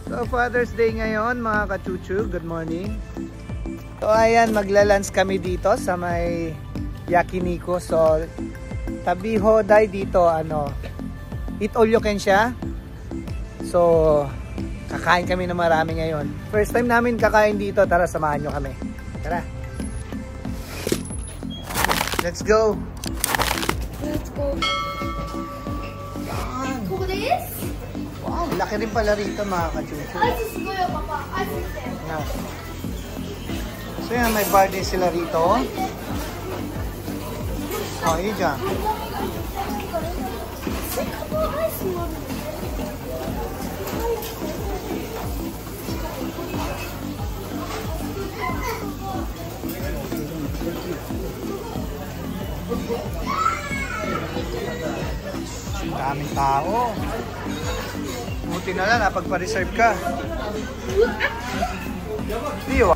So Father's Day ngayon mga kachuchu, good morning. So ayan, magla-lunch kami dito sa may Yakiniku. So tabi hoday dito, eat all you can siya. So kakain kami na marami ngayon. First time namin kakain dito, tara samahan nyo kami. Tara. Let's go. Let's go. Cook this? Wow, laki rin pala rito mga kachuchu. I just go, Papa. I just there. Yeah. So yan, may bar din sila rito. Oh, yun dyan. Daming tao. Buti na lang, napagpa-reserve ka. Diyo.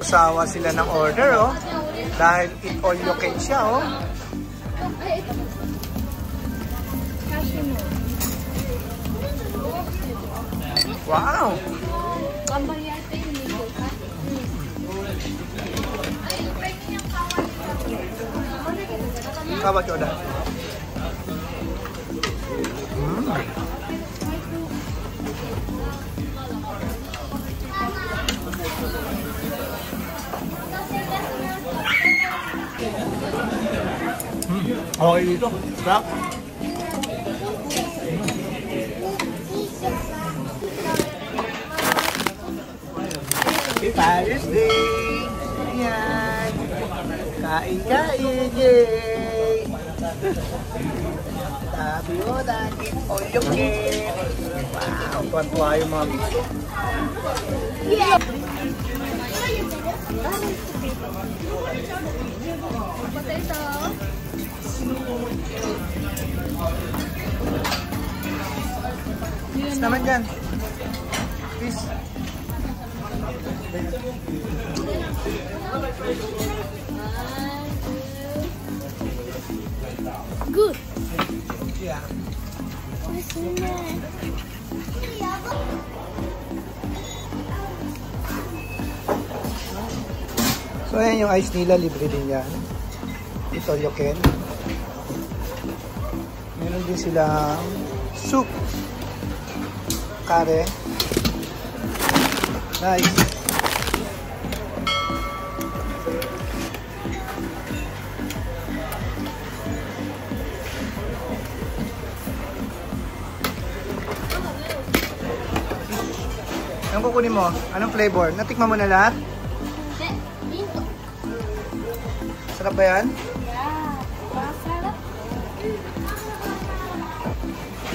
Usawa sila ng order, oh. Dahil eat all you can siya, oh. Wow! Kabat yun dah. Oh, itu sedap. Father's Day! Ayan! Kain-kain! Yay! Tabi mo dahil all you can! Wow! Tuwan-tuwa yung mga biso. Yeah! Potato. Peace naman dyan. Peace. Good. Yeah. So ayan yung ice nila, libre din yan. Ito you can. Meron din sila soup. Kare. Nice. Anong kukunin mo? Anong flavor? Natikman mo na lahat? Sarap ba yan? Yeah. Masarap.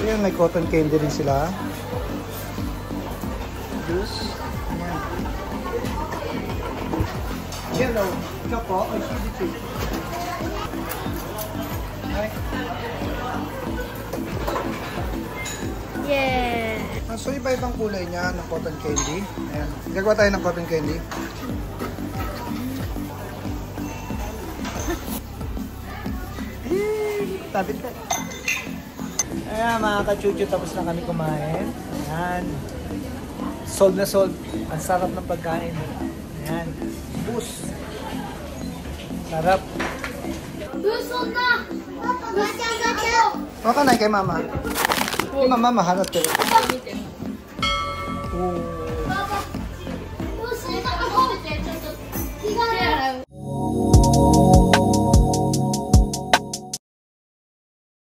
Ayan, may cotton candy rin sila. Juice. Ayan. Yellow. Choco. Or CBT. Okay. Yeah. So iba-ibang kulay niya ng cotton candy. Ayan. Gagawa tayo ng cotton candy. Tabit ka. Ayan mga kachuchu, tapos na kami kumain. Ayan. Sold na sold. Ang sarap ng pagkain. Ayan. Bus. Sarap. Busog na! Gacha, gacha! Okay na kay mama. Kay mama mahanap ko.